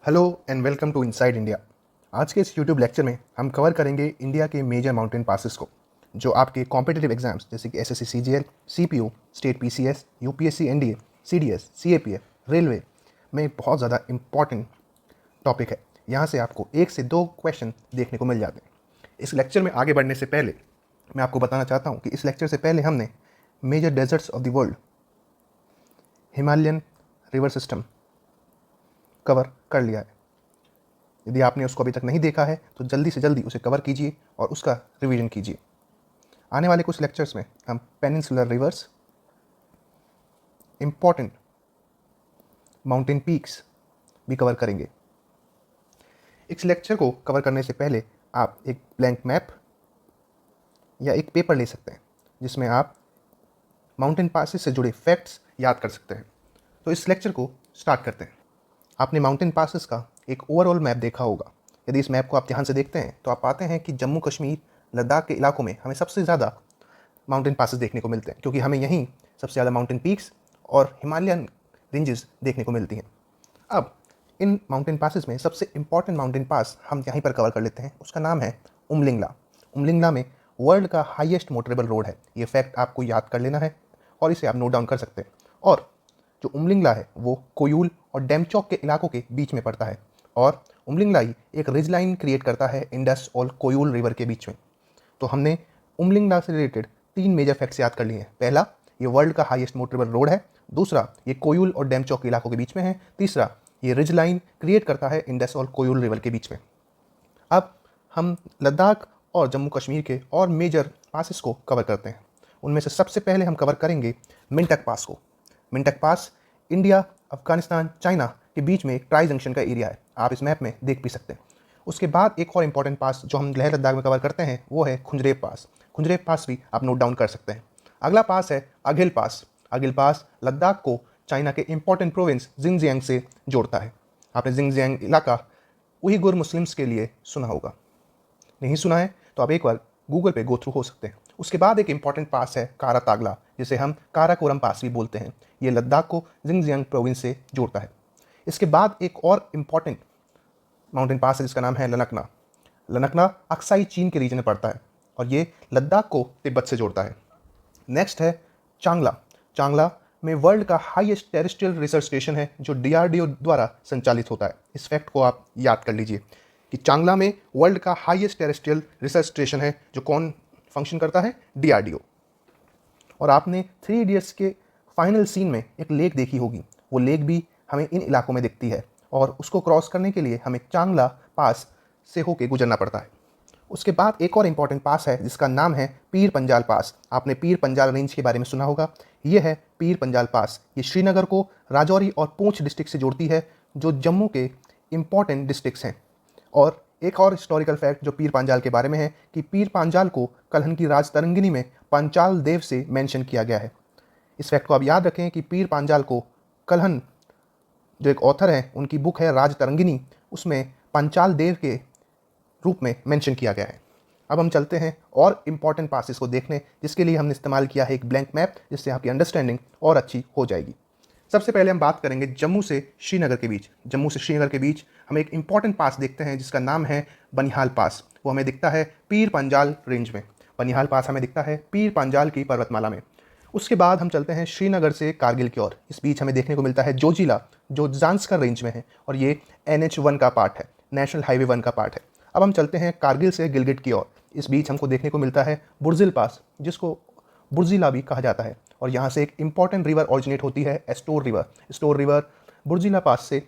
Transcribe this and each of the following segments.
Hello and welcome to Inside India. आज के इस यूट्यूब लेक्चर में हम कवर करेंगे इंडिया के मेजर माउंटेन पासेस को जो आपके कॉम्पिटिटिव एग्जाम्स जैसे कि SSC CGL, CPO, state PCS, UPSC NDA, CDS, CAPF, railway में बहुत ज़्यादा इंपॉर्टेंट टॉपिक है। यहाँ से आपको 1 से 2 क्वेश्चन देखने को मिल जाते हैं। इस लेक्चर में आगे बढ़ने से पहले मैं आपको बताना चाहता हूँ कि इस लेक्चर से पहले हमने major deserts of the world, Himalayan river system cover कर लिया है। यदि आपने उसको अभी तक नहीं देखा है तो जल्दी से जल्दी उसे कवर कीजिए और उसका रिवीजन कीजिए। आने वाले कुछ लेक्चर्स में हम peninsular reverse, important mountain peaks भी कवर करेंगे। इस लेक्चर को कवर करने से पहले आप एक ब्लैंक मैप या एक पेपर ले सकते हैं जिसमें आप माउंटेन पासेस से जुड़े फैक्ट्स याद कर सकते हैं। तो इस लेक्चर को स्टार्ट करते हैं। आपने माउंटेन पासेस का एक ओवरऑल मैप देखा होगा। यदि इस मैप को आप ध्यान से देखते हैं तो आप पाते हैं कि जम्मू कश्मीर, लद्दाख के इलाकों में हमें सबसे ज़्यादा माउंटेन पासेस देखने को मिलते हैं क्योंकि हमें यहीं सबसे ज़्यादा माउंटेन पीक्स और हिमालयन रेंजेस देखने को मिलती हैं। अब इन माउंटेन पासेस में सबसे इंपॉर्टेंट माउंटेन पास हम यहीं पर कवर कर लेते हैं। उसका नाम है उमलिंगला। उमलिंगला में वर्ल्ड का हाईएस्ट मोटरेबल रोड है। ये फैक्ट आपको याद कर लेना है और इसे आप नोट डाउन कर सकते हैं। और जो उमलिंगला है वो कोयूल और डेमचौक के इलाकों के बीच में पड़ता है और उमलिंगला ही एक रिज लाइन क्रिएट करता है इंडस और कोयूल रिवर के बीच में। तो हमने उमलिंगला से रिलेटेड 3 मेजर फैक्ट्स याद कर लिए हैं। पहला, ये वर्ल्ड का हाईएस्ट मोटरेबल रोड है। दूसरा, ये कोयूल और डेमचौक के इलाकों के बीच में है। तीसरा, ये रिज लाइन क्रिएट करता है इंडस और कोयूल रिवर के बीच में। अब हम लद्दाख और जम्मू कश्मीर के और मेजर पासेस को कवर करते हैं। उनमें से सबसे पहले हम कवर करेंगे मिंटक पास को। मिंटक पास इंडिया, अफगानिस्तान, चाइना के बीच में एक ट्राई जंक्शन का एरिया है। आप इस मैप में देख भी सकते हैं। उसके बाद एक और इंपॉर्टेंट पास जो हम लेह लद्दाख में कवर करते हैं वो है खुंजरेब पास। खुंजरेब पास भी आप नोट डाउन कर सकते हैं। अगला पास है अगिल पास। अगिल पास लद्दाख को चाइना के इंपॉर्टेंट प्रोविंस जिंगजियांग से जोड़ता है। आपने जिंगजियांग इलाका उइगुर मुस्लिम्स के लिए सुना होगा। नहीं सुना है तो आप एक बार गूगल पे गो थ्रू हो सकते हैं। उसके बाद एक इंपॉर्टेंट पास है कारा तागला, जिसे हम काराकोरम पास भी बोलते हैं। ये लद्दाख को जिंगजियांग प्रोविंस से जोड़ता है। इसके बाद एक और इम्पॉर्टेंट माउंटेन पास है जिसका नाम है लनकना। लनकना अक्साई चीन के रीजन में पड़ता है और ये लद्दाख को तिब्बत से जोड़ता है। नेक्स्ट है चांगला। चांगला में वर्ल्ड का हाईएस्ट टेरेस्ट्रियल रिसर्च स्टेशन है जो डीआरडीओ द्वारा संचालित होता है। इस फैक्ट को आप याद कर लीजिए कि चांगला में वर्ल्ड का हाईएस्ट टेरेस्ट्रियल रिसर्च स्टेशन है जो कौन फंक्शन करता है, डीआरडीओ। और आपने 3 इडियट्स के फाइनल सीन में एक लेक देखी होगी। वो लेक भी हमें इन इलाकों में दिखती है और उसको क्रॉस करने के लिए हमें चांगला पास से होके गुजरना पड़ता है। उसके बाद एक और इम्पॉर्टेंट पास है जिसका नाम है पीर पंजाल पास। आपने पीर पंजाल रेंज के बारे में सुना होगा। ये है पीर पंजाल पास। ये श्रीनगर को राजौरी और पूंछ डिस्ट्रिक्ट से जोड़ती है जो जम्मू के इम्पॉर्टेंट डिस्ट्रिक्ट्स हैं। और एक और हिस्टोरिकल फैक्ट जो पीर पांजाल के बारे में है कि पीर पांजाल को कलहन की राज तरंगिनी में पांचाल देव से मेंशन किया गया है। इस फैक्ट को आप याद रखें कि पीर पांजाल को कलहन जो एक ऑथर है उनकी बुक है राज तरंगिनी, उसमें पांचाल देव के रूप में मेंशन किया गया है। अब हम चलते हैं और इम्पॉर्टेंट पासेस को देखने, जिसके लिए हमने इस्तेमाल किया है एक ब्लैंक मैप, जिससे आपकी अंडरस्टैंडिंग और अच्छी हो जाएगी। सबसे पहले हम बात करेंगे जम्मू से श्रीनगर के बीच। जम्मू से श्रीनगर के बीच हम एक इंपॉर्टेंट पास देखते हैं जिसका नाम है बनिहाल पास। वो हमें दिखता है पीर पंजाल रेंज में। बनिहाल पास हमें दिखता है पीर पंजाल की पर्वतमाला में। उसके बाद हम चलते हैं श्रीनगर से कारगिल की ओर। इस बीच हमें देखने को मिलता है जोजिला जो जांस्कर रेंज में है और ये NH1 का पार्ट है, नेशनल हाईवे 1 का पार्ट है। अब हम चलते हैं कारगिल से गिलगिट की ओर। इस बीच हमको देखने को मिलता है बुर्जिल पास, जिसको बुर्जिला भी कहा जाता है और यहाँ से एक इंपॉर्टेंट रिवर ऑरिजिनेट होती है, store river. Store river Burzila पास से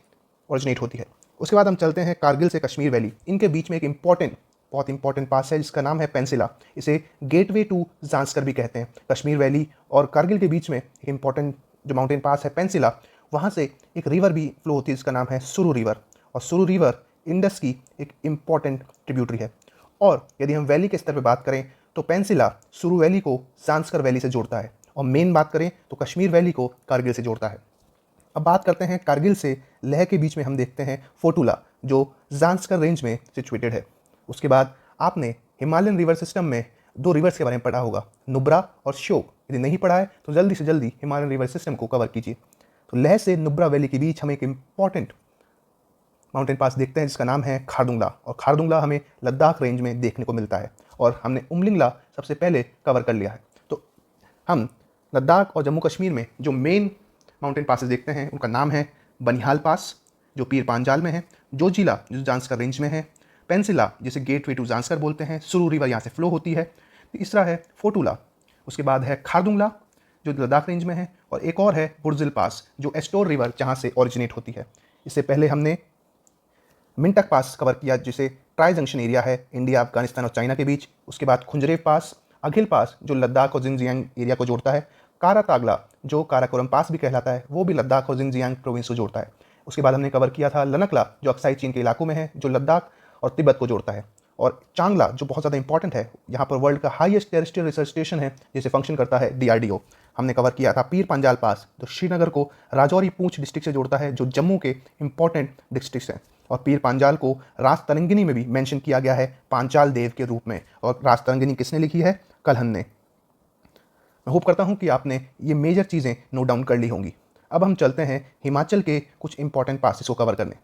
ऑरिजिनेट होती है। उसके बाद हम चलते हैं कारगिल से कश्मीर वैली। इनके बीच में एक बहुत इंपॉर्टेंट पास है जिसका नाम है पेंसिला। इसे गेटवे टू जांस्कर भी कहते हैं। कश्मीर वैली और कारगिल के बीच में एक इंपॉर्टेंट जो माउंटेन पास है पेंसिला, वहाँ से एक रिवर भी फ्लो होती है जिसका नाम है सुरु रिवर। और सुरु रिवर इंडस की एक इंपॉर्टेंट ट्रिब्यूटरी है। और यदि हम वैली के स्तर पर बात करें तो पेंसिला सुरु वैली को जांस्कर वैली से जोड़ता है और मेन बात करें तो कश्मीर वैली को कारगिल से जोड़ता है। अब बात करते हैं कारगिल से लेह के बीच में हम देखते हैं फोटुला जो जांस्कर रेंज में सिचुएटेड है। उसके बाद आपने हिमालयन रिवर सिस्टम में 2 रिवर्स के बारे में पढ़ा होगा, नुब्रा और श्योक। यदि नहीं पढ़ा है तो जल्दी से जल्दी हिमालयन रिवर सिस्टम को कवर कीजिए। तो लेह से नुब्रा वैली के बीच हमें एक इंपॉर्टेंट माउंटेन पास देखते हैं जिसका नाम है खारदुंगला, और खारदुंगला हमें लद्दाख रेंज में देखने को मिलता है, और हमने उमलिंगला सबसे पहले कवर कर लिया है। तो हम लद्दाख और जम्मू कश्मीर में जो मेन माउंटेन पासेस देखते हैं उनका नाम है बनिहाल पास जो पीर पांजाल में है, जोजिला जो जांस्कर रेंज में है, पेंसिला जिसे गेटवे टू जांस्कर बोलते हैं, सुरू रिवर यहाँ से फ्लो होती है, तीसरा है फोटूला, उसके बाद है खारदुंगला जो लद्दाख रेंज में है, और एक और है बुर्जिल पास जो एस्टोर रिवर जहाँ से ओरिजिनेट होती है। इससे पहले हमने मिंटक पास कवर किया जिसे ट्राई जंक्शन एरिया है इंडिया, अफगानिस्तान और चाइना के बीच। उसके बाद खुंजरेव पास, अघिल पास जो लद्दाख और जिनजियांग एरिया को जोड़ता है, कारा तागला जो काराकोरम पास भी कहलाता है वो भी लद्दाख और जिनजियांग प्रोविंस को जोड़ता है। उसके बाद हमने कवर किया था लनकला जो अक्साई चीन के इलाकों में है जो लद्दाख और तिब्बत को जोड़ता है, और चांगला जो बहुत ज़्यादा इंपॉर्टेंट है, यहाँ पर वर्ल्ड का हाईएस्ट टेरेस्ट्रियल रिसर्च स्टेशन है जिसे फंक्शन करता है DRDO। हमने कवर किया था पीर पांजाल पास जो श्रीनगर को राजौरी पूंछ डिस्ट्रिक्ट से जोड़ता है जो जम्मू के इंपॉर्टेंट डिस्ट्रिक्ट हैं, और पीर पांजाल को राजतरंगिनी में भी मेंशन किया गया है पांचाल देव के रूप में, और राजतरंगिनी किसने लिखी है? कलहन ने। मैं होप करता हूँ कि आपने ये मेजर चीज़ें नोट डाउन कर ली होंगी। अब हम चलते हैं हिमाचल के कुछ इंपॉर्टेंट पासेस को कवर करने।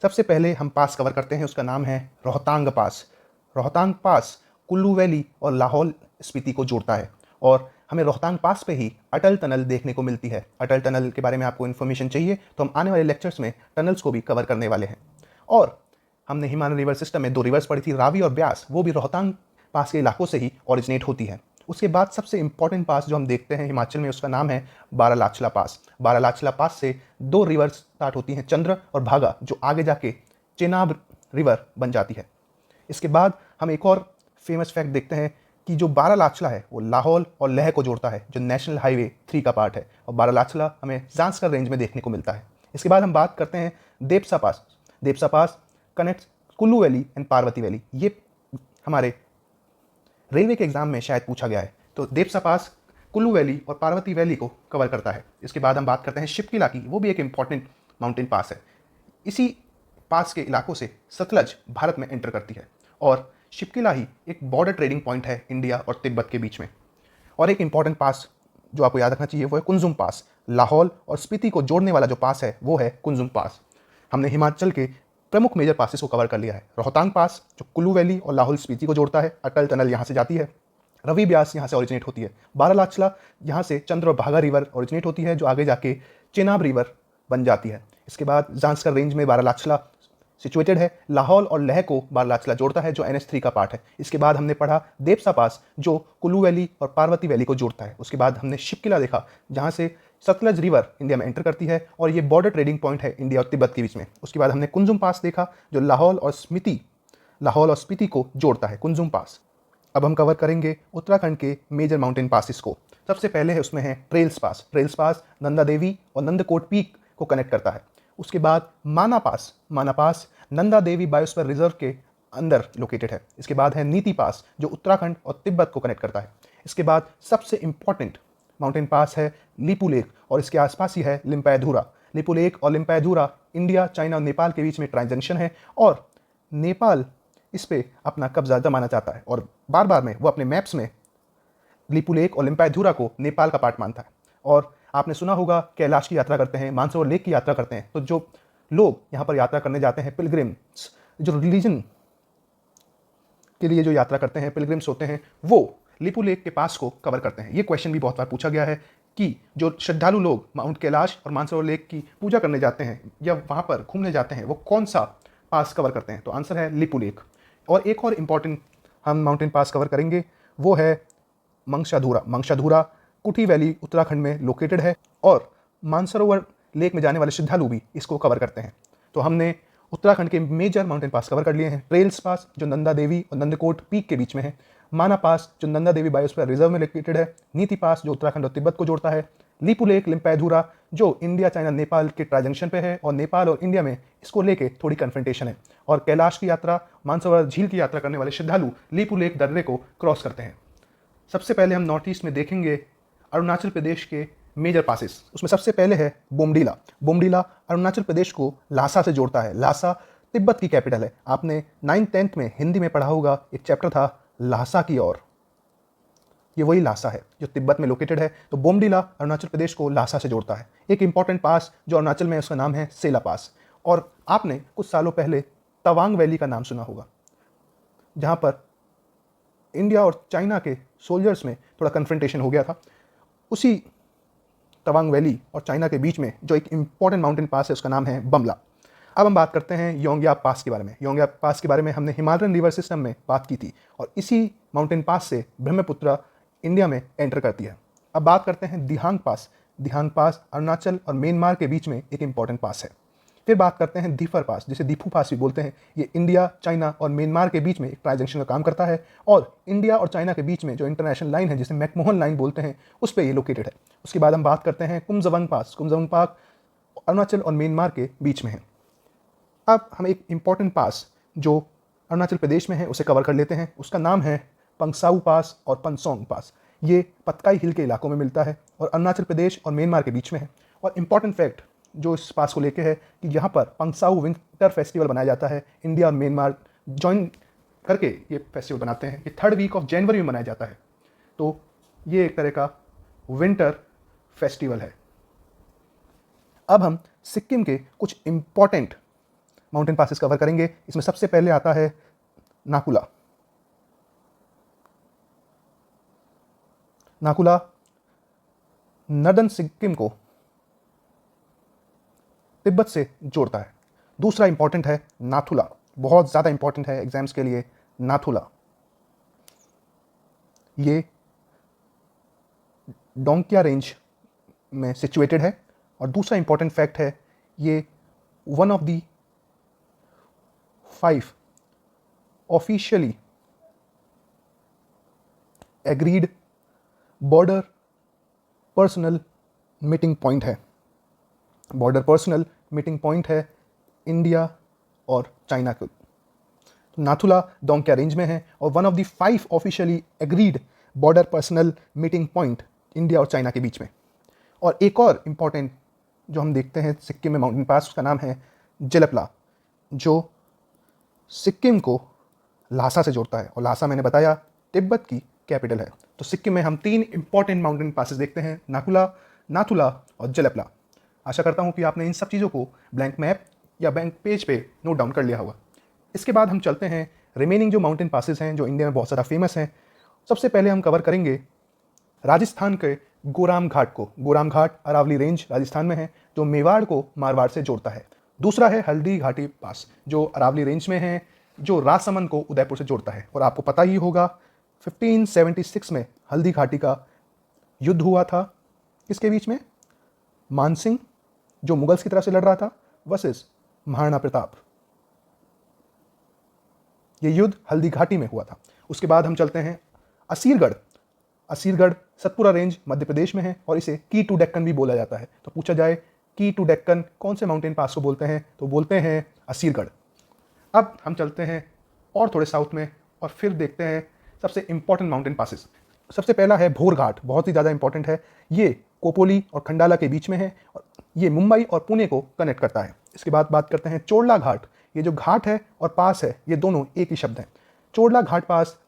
सबसे पहले हम पास कवर करते हैं, उसका नाम है रोहतांग पास। रोहतांग पास कुल्लू वैली और लाहौल स्पीति को जोड़ता है, और हमें रोहतांग पास पे ही अटल टनल देखने को मिलती है। अटल टनल के बारे में आपको इन्फॉर्मेशन चाहिए तो हम आने वाले लेक्चर्स में टनल्स को भी कवर करने वाले हैं। और हमने हिमालय रिवर सिस्टम में 2 रिवर्स पढ़ी थी, रावी और ब्यास, वो भी रोहतांग पास के इलाकों से ही ओरिजिनेट होती है। उसके बाद सबसे इंपॉर्टेंट पास जो हम देखते हैं हिमाचल में उसका नाम है बारालाचला पास। बारालाचला पास से 2 रिवर्स स्टार्ट होती हैं, चंद्र और भागा, जो आगे जाके चेनाब रिवर बन जाती है। इसके बाद हम एक और फेमस फैक्ट देखते हैं कि जो बारालाचला है वो लाहौल और लेह को जोड़ता है जो नेशनल हाईवे 3 का पार्ट है, और बारालाचला हमें जांस्कर रेंज में देखने को मिलता है। इसके बाद हम बात करते हैं Depsa pass. Depsa pass connect Kullu valley and Parvati valley. ये हमारे रेलवे के एग्जाम में शायद पूछा गया है, तो देपसा पास कुल्लू वैली और पार्वती वैली को कवर करता है। इसके बाद हम बात करते हैं शिपकिला की, वो भी एक इंपॉर्टेंट माउंटेन पास है। इसी पास के इलाकों से सतलज भारत में एंटर करती है, और शिपकिला ही एक बॉर्डर ट्रेडिंग पॉइंट है इंडिया और तिब्बत के बीच में। और एक इंपॉर्टेंट पास जो आपको याद रखना चाहिए वो है कुंजुम पास। लाहौल और स्पीति को जोड़ने वाला जो पास है वो है कुंजुम पास। हमने हिमाचल के प्रमुख मेजर पासेस को कवर कर लिया है। रोहतांग पास जो कुल्लू वैली और लाहौल स्पीति को जोड़ता है, अटल टनल यहाँ से जाती है, रवि ब्यास यहाँ से ओरिजिनेट होती है, बारालाचला यहाँ से चंद्र और भागा रिवर ओरिजिनेट होती है जो आगे जाके चेनाब रिवर बन जाती है। इसके बाद जांस्कर रेंज में बारालाचला सिचुएटेड है, लाहौल और लेह को बारालाचला जोड़ता है जो NH3 का पार्ट है। इसके बाद हमने पढ़ा देपसा पास जो कुल्लू वैली और पार्वती वैली को जोड़ता है। उसके बाद हमने शिपकिला देखा जहाँ से सतलज रिवर इंडिया में एंटर करती है और ये बॉर्डर ट्रेडिंग पॉइंट है इंडिया और तिब्बत के बीच में। उसके बाद हमने कुंजुम पास देखा जो लाहौल और स्पीति को जोड़ता है, कुंजुम पास। अब हम कवर करेंगे उत्तराखंड के मेजर माउंटेन पासिस को। सबसे पहले है उसमें है ट्रेल्स पास। ट्रेल्स पास नंदा देवी और नंदकोट पीक को कनेक्ट करता है। उसके बाद माना पास नंदा देवी बायोस्फीयर रिजर्व के अंदर लोकेटेड है। इसके बाद है नीति पास जो उत्तराखंड और तिब्बत को कनेक्ट करता है। इसके बाद सबसे इंपॉर्टेंट माउंटेन पास है लीपू लेक और इसके आसपास ही है लिम्पायधुरा। लीपू लेक और लिम्पायधुरा इंडिया, चाइना और नेपाल के बीच में ट्रांजंक्शन है और नेपाल इस पे अपना कब्जा जमाना चाहता है और बार बार में वो अपने मैप्स में लीपू लेक और लिम्पायधुरा को नेपाल का पार्ट मानता है। और आपने सुना होगा कैलाश की यात्रा करते हैं, मानसरोवर लेक की यात्रा करते हैं, तो जो लोग यहाँ पर यात्रा करने जाते हैं, पिलग्रिम्स जो रिलीजन के लिए जो यात्रा करते हैं, पिलग्रिम्स होते हैं, वो लीपू लेक के पास को कवर करते हैं। ये क्वेश्चन भी बहुत बार पूछा गया है कि जो श्रद्धालु लोग माउंट कैलाश और मानसरोवर लेक की पूजा करने जाते हैं या वहाँ पर घूमने जाते हैं वो कौन सा पास कवर करते हैं, तो आंसर है लीपू लेक। और एक और इम्पॉर्टेंट हम माउंटेन पास कवर करेंगे वो है मंगशाधुरा कुटी वैली उत्तराखंड में लोकेटेड है और मानसरोवर लेक में जाने वाले श्रद्धालु भी इसको कवर करते हैं। तो हमने उत्तराखंड के मेजर माउंटेन पास कवर कर लिए हैं। ट्रेल्स पास जो नंदा देवी और नंदकोट पीक के बीच में है, माना पास जो नंदा देवी बायोस्फीयर रिजर्व में लोकेटेड है, नीति पास जो उत्तराखंड और तिब्बत को जोड़ता है, लीपू लेक लिम्पायधुरा जो इंडिया, चाइना, नेपाल के ट्रांजंक्शन पे है और नेपाल और इंडिया में इसको लेके थोड़ी कन्फ्रंटेशन है, और कैलाश की यात्रा, मानसरोवर झील की यात्रा करने वाले श्रद्धालु लीपू लेक दर्रे को क्रॉस करते हैं। सबसे पहले हम नॉर्थ ईस्ट में देखेंगे अरुणाचल प्रदेश के मेजर पासेस। उसमें सबसे पहले है बोमडीला अरुणाचल प्रदेश को लासा से जोड़ता है। लासा तिब्बत की कैपिटल है। आपने 9th-10th में हिंदी में पढ़ा होगा, एक चैप्टर था लासा की ओर, ये वही लासा है जो तिब्बत में लोकेटेड है। तो बोमडीला अरुणाचल प्रदेश को लासा से जोड़ता है। एक इंपॉर्टेंट पास जो अरुणाचल में है उसका नाम है सेला पास। और आपने कुछ सालों पहले तवांग वैली का नाम सुना होगा, जहाँ पर इंडिया और चाइना के सोल्जर्स में थोड़ा कन्फ्रंटेशन हो गया था। उसी तवांग वैली और चाइना के बीच में जो एक इम्पॉर्टेंट माउंटेन पास है उसका नाम है बमला। अब हम बात करते हैं योंग्याप पास के बारे में। योंग्याप पास के बारे में हमने हिमालयन रिवर सिस्टम में बात की थी और इसी माउंटेन पास से ब्रह्मपुत्र इंडिया में एंटर करती है। अब बात करते हैं दिहांग पास। दिहांग पास अरुणाचल और म्यांमार के बीच में एक इम्पॉर्टेंट पास है। फिर बात करते हैं दीफर पास, जिसे दीफू पास भी बोलते हैं। ये इंडिया, चाइना और म्यांमार के बीच में एक ट्रांजैक्शन का काम करता है और इंडिया और चाइना के बीच में जो इंटरनेशनल लाइन है, जिसे मैकमोहन लाइन बोलते हैं, उस पर ये लोकेटेड है। उसके बाद हम बात करते हैं कुमजवंग पास। कुमजवंग पास अरुणाचल और म्यांमार के बीच में है। अब हम एक इम्पॉर्टेंट पास जो अरुणाचल प्रदेश में है उसे कवर कर लेते हैं। उसका नाम है पंगसाऊ पास और पंसोंग पास। ये पतकाई हिल के इलाकों में मिलता है और अरुणाचल प्रदेश और म्यांमार के बीच में है। और इम्पॉर्टेंट फैक्ट जो इस पास को लेके है कि यहाँ पर पंगसाऊ विंटर फेस्टिवल बनाया जाता है। इंडिया और म्यांमार ज्वाइन करके ये फेस्टिवल बनाते हैं। ये 3rd वीक ऑफ जनवरी में मनाया जाता है। तो ये एक तरह का विंटर फेस्टिवल है। अब हम सिक्किम के कुछ इम्पॉर्टेंट माउंटेन पासेस कवर करेंगे। इसमें सबसे पहले आता है नाकुला। नाकुला नर्दर्न सिक्किम को तिब्बत से जोड़ता है। दूसरा इंपॉर्टेंट है नाथुला, बहुत ज़्यादा इंपॉर्टेंट है एग्जाम्स के लिए। नाथुला ये डोंकिया रेंज में सिचुएटेड है। और दूसरा इंपॉर्टेंट फैक्ट है, ये one of the 5 officially agreed border personal meeting point है। बॉर्डर पर्सनल मीटिंग पॉइंट है इंडिया और चाइना को। तो नाथुला डोंकिया रेंज में है और one of the 5 officially agreed border personal meeting point India और चाइना के बीच में। और एक और इम्पॉर्टेंट जो हम देखते हैं सिक्किम में माउंटेन पास, उसका नाम है जेलपला, जो सिक्किम को ल्हासा से जोड़ता है। और ल्हासा मैंने बताया तिब्बत की कैपिटल है। तो सिक्किम में हम 3 इंपॉर्टेंट माउंटेन पासेस देखते हैं, नाकुला, नाथुला और जेलपला। आशा करता हूँ कि आपने इन सब चीज़ों को ब्लैंक मैप या ब्लैंक पेज पे नोट डाउन कर लिया होगा। इसके बाद हम चलते हैं रिमेनिंग जो माउंटेन पासेस हैं जो इंडिया में बहुत ज़्यादा फेमस हैं। सबसे पहले हम कवर करेंगे राजस्थान के गोराम घाट को। गोराम घाट अरावली रेंज राजस्थान में है, जो मेवाड़ को मारवाड़ से जोड़ता है। दूसरा है हल्दी घाटी पास, जो अरावली रेंज में है, जो राजसमंद को उदयपुर से जोड़ता है। और आपको पता ही होगा 1576 में हल्दी घाटी का युद्ध हुआ था। किसके बीच में? मानसिंह, जो मुगल्स की तरफ से लड़ रहा था, वर्सेस महाराणा प्रताप। ये युद्ध हल्दी घाटी में हुआ था। उसके बाद हम चलते हैं असीरगढ़। असीरगढ़ सतपुरा रेंज मध्य प्रदेश में है और इसे की टू डेक्कन भी बोला जाता है। तो पूछा जाए की टू डेक्कन कौन से माउंटेन पास को बोलते हैं, तो बोलते हैं असीरगढ़। अब हम चलते हैं और थोड़े साउथ में और फिर देखते हैं सबसे इंपॉर्टेंट माउंटेन पासेस। सबसे पहला है भोर घाट, बहुत ही ज़्यादा इंपॉर्टेंट है। ये कोपोली और खंडाला के बीच में है और ये मुंबई और पुणे को कनेक्ट करता है। इसके बाद बात करते हैं चोड़ला घाट। ये जो घाट है और पास है, ये दोनों एक ही शब्द हैं। चोड़ला घाट पास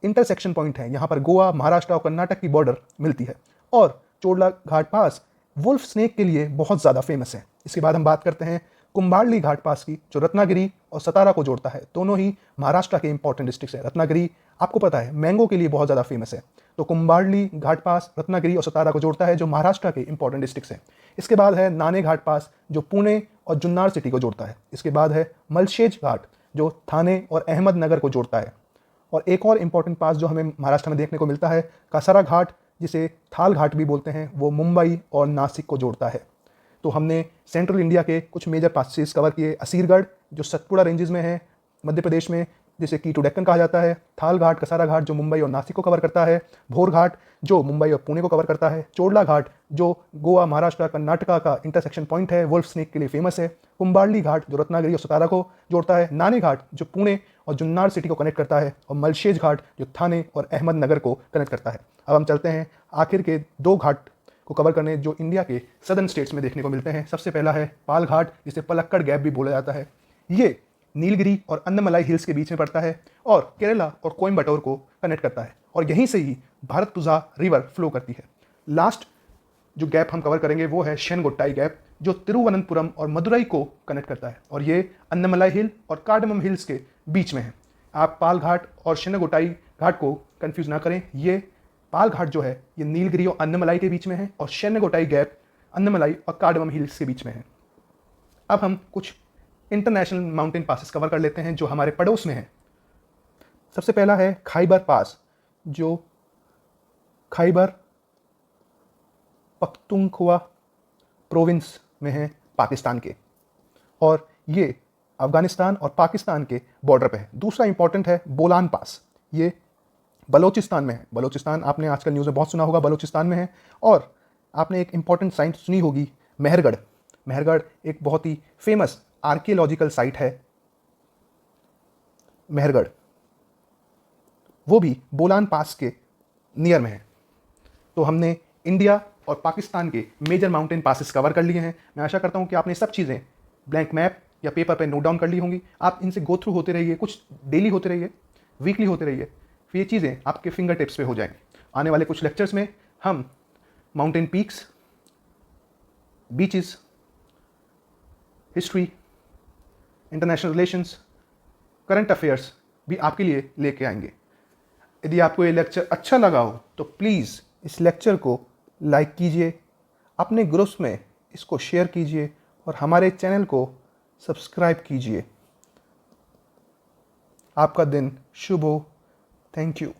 इंटरसेक्शन पॉइंट है, यहाँ पर गोवा, महाराष्ट्र और कर्नाटक की बॉर्डर मिलती है। और चोड़ला घाट पास वुल्फ स्नेक के लिए बहुत ज़्यादा फेमस है। इसके बाद हम बात करते हैं कुंभारली घाट पास की, जो रत्नागिरी और सतारा को जोड़ता है। दोनों ही महाराष्ट्र के इंपॉर्टेंट डिस्ट्रिक्ट्स है। रत्नागिरी आपको पता है मैंगो के लिए बहुत ज़्यादा फेमस है। तो कुंभारली घाट पास रत्नागिरी और सतारा को जोड़ता है, जो महाराष्ट्र के इंपॉर्टेंट डिस्ट्रिक्ट्स हैं। इसके बाद है नाने घाट पास, जो पुणे और जुन्नार सिटी को जोड़ता है। इसके बाद है मलशेज घाट, जो थाने और अहमदनगर को जोड़ता है। और एक और इंपॉर्टेंट पास जो हमें महाराष्ट्र में देखने को मिलता है, कासारा घाट, जिसे थाल घाट भी बोलते हैं, वो मुंबई और नासिक को जोड़ता है। तो हमने सेंट्रल इंडिया के कुछ मेजर पासेस कवर किए। असीरगढ़ जो सतपुड़ा रेंजेस में है मध्य प्रदेश में, जिसे की टू डेक्कन कहा जाता है। थाल घाट, कसारा घाट जो मुंबई और नासिक को कवर करता है। भोर घाट जो मुंबई और पुणे को कवर करता है। चोड़ला घाट जो गोवा, महाराष्ट्र, कर्नाटका का इंटरसेक्शन पॉइंट है, वुल्फ स्नेक के लिए फेमस है। कुंभारली घाट जो रत्नागिरी और सतारा को जोड़ता है। नाने घाट जो पुणे और जुन्नार सिटी को कनेक्ट करता है। और मलशेज घाट जो थाने और अहमदनगर को कनेक्ट करता है। अब हम चलते हैं आखिर के 2 घाट को कवर करने जो इंडिया के सदर्न स्टेट्स में देखने को मिलते हैं। सबसे पहला है पाल घाट, जिसे पलक्कड़ गैप भी बोला जाता है। ये नीलगिरी और अन्नमलाई हिल्स के बीच में पड़ता है और केरला और कोयम्बटूर को कनेक्ट करता है। और यहीं से ही भारतपुझा रिवर फ्लो करती है। लास्ट जो गैप हम कवर करेंगे वो है शेनगोट्टाई गैप, जो तिरुवनंतपुरम और मदुरई को कनेक्ट करता है, और ये अन्नमलाई हिल और कार्डमम हिल्स के बीच में है। आप पाल घाट और शिन्नगोटाई घाट को कंफ्यूज ना करें। ये पाल घाट जो है ये नीलगिरी और अन्नमलाई के बीच में है, और शिन्नगोटाई गैप अन्नमलाई और कार्डमम हिल्स के बीच में है। अब हम कुछ इंटरनेशनल माउंटेन पासेस कवर कर लेते हैं जो हमारे पड़ोस में है। सबसे पहला है खाइबर पास, जो खाइबर पख्तूनख्वा प्रोविंस में है पाकिस्तान के, और ये अफगानिस्तान और पाकिस्तान के बॉर्डर पे है। दूसरा इंपॉर्टेंट है बोलान पास, ये बलोचिस्तान में है। बलोचिस्तान आपने आजकल न्यूज़ में बहुत सुना होगा, बलोचिस्तान में है। और आपने एक इंपॉर्टेंट साइट सुनी होगी, मेहरगढ़। मेहरगढ़ एक बहुत ही फेमस आर्कियोलॉजिकल साइट है मेहरगढ़, वो भी बोलान पास के नियर में है। तो हमने इंडिया और पाकिस्तान के मेजर माउंटेन पासेस कवर कर लिए हैं। मैं आशा करता हूं कि आपने सब चीज़ें ब्लैंक मैप या पेपर पे नोट डाउन कर ली होंगी। आप इनसे गो थ्रू होते रहिए, कुछ डेली होते रहिए, वीकली होते रहिए, फिर ये चीज़ें आपके फिंगर टिप्स पे हो जाएंगी। आने वाले कुछ लेक्चर्स में हम mountain peaks, beaches, history, international relations, current affairs भी आपके लिए लेके आएंगे। यदि आपको ये लेक्चर अच्छा लगा हो तो प्लीज़ इस लेक्चर को लाइक कीजिए, अपने ग्रुप्स में इसको शेयर कीजिए, और हमारे चैनल को सब्सक्राइब कीजिए। आपका दिन शुभ हो। Thank you.